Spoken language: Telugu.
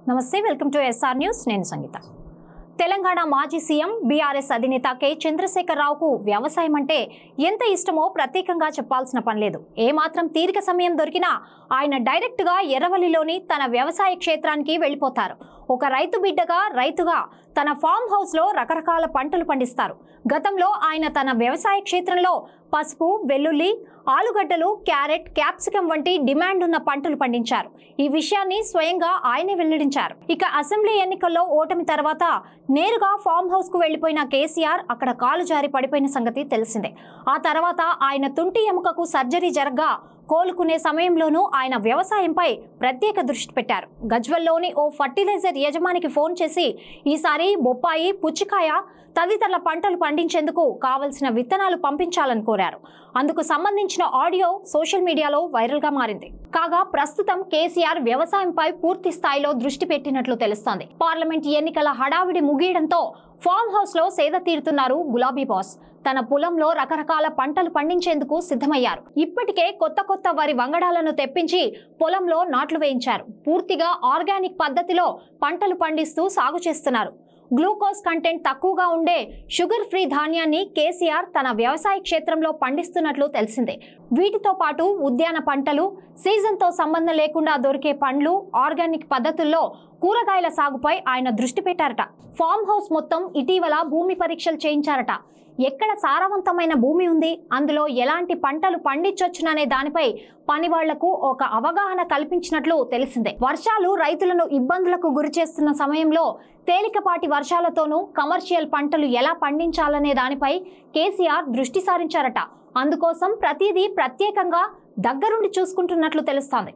నమస్తే, వెల్కమ్ టు ఎస్ఆర్ న్యూస్. నేను సంగీత. తెలంగాణ మాజీ సీఎం బీఆర్ఎస్ అధినేత కె చంద్రశేఖర్ రావుకు వ్యవసాయం అంటే ఎంత ఇష్టమో ప్రత్యేకంగా చెప్పాల్సిన పనిలేదు. ఏమాత్రం తీరిక సమయం దొరికినా ఆయన డైరెక్ట్గా ఎర్రవల్లిలోని తన వ్యవసాయ క్షేత్రానికి వెళ్ళిపోతారు. ఒక రైతు బిడ్డగా రైతుగా తన ఫామ్ హౌస్లో రకరకాల పంటలు పండిస్తారు. గతంలో ఆయన తన వ్యవసాయ క్షేత్రంలో పసుపు, వెల్లుల్లి, ఆలుగడ్డలు, క్యారెట్, క్యాప్సికం వంటి డిమాండ్ ఉన్న పంటలు పండించారు. ఈ విషయాన్ని స్వయంగా ఆయనే వెల్లడించారు. ఇక అసెంబ్లీ ఎన్నికల్లో ఓటమి తర్వాత నేరుగా ఫామ్ హౌస్ కు వెళ్లిపోయిన కేసీఆర్ అక్కడ కాలు జారి పడిపోయిన సంగతి తెలిసిందే. ఆ తర్వాత ఆయన తుంటి ఎముకకు సర్జరీ జరగ్గా కోలుకునే సమయంలోనూ ఆయన వ్యవసాయంపై ప్రత్యేక దృష్టి పెట్టారు. గజ్వెల్లోని ఓ ఫర్టిలైజర్ యజమానికి ఫోన్ చేసి ఈసారి బొప్పాయి, పుచ్చికాయ తదితర పంటలు పండించేందుకు కావలసిన విత్తనాలు పంపించాలని కోరారు. అందుకు సంబంధించిన ఆడియో సోషల్ మీడియాలో వైరల్ గా మారింది. కాగా ప్రస్తుతం కేసీఆర్ వ్యవసాయంపై పూర్తి స్థాయిలో దృష్టి పెట్టినట్లు తెలుస్తోంది. పార్లమెంట్ ఎన్నికల హడావిడి ముగియడంతో ఫామ్ హౌస్ లో సేద తీరుతున్నారు గులాబీ బాస్. తన పొలంలో రకరకాల పంటలు పండించేందుకు సిద్ధమయ్యారు. ఇప్పటికే కొత్త వరి వంగడాలను తెప్పించి పొలంలో నాట్లు వేయించారు. పూర్తిగా ఆర్గానిక్ పద్ధతిలో పంటలు పండిస్తూ సాగు చేస్తున్నారు. గ్లూకోజ్ కంటెంట్ తక్కువగా ఉండే షుగర్ ఫ్రీ ధాన్యాన్ని కేసీఆర్ తన వ్యవసాయ క్షేత్రంలో పండిస్తున్నట్లు తెలిసిందే. వీటితో పాటు ఉద్యాన పంటలు, సీజన్తో సంబంధం లేకుండా దొరికే పండ్లు, ఆర్గానిక్ పద్ధతుల్లో కూరగాయల సాగుపై ఆయన దృష్టి పెట్టారట. ఫామ్ హౌస్ మొత్తం ఇటీవల భూమి పరీక్షలు చేయించారట. ఎక్కడ సారవంతమైన భూమి ఉంది, అందులో ఎలాంటి పంటలు పండించొచ్చుననే దానిపై పని వాళ్లకు ఒక అవగాహన కల్పించినట్లు తెలిసిందే. వర్షాలు రైతులను ఇబ్బందులకు గురి చేస్తున్న సమయంలో తేలికపాటి వర్షాలతోనూ కమర్షియల్ పంటలు ఎలా పండించాలనే దానిపై కేసీఆర్ దృష్టి సారించారట. అందుకోసం ప్రతిదీ ప్రత్యేకంగా దగ్గరుండి చూసుకుంటున్నట్లు తెలుస్తోంది.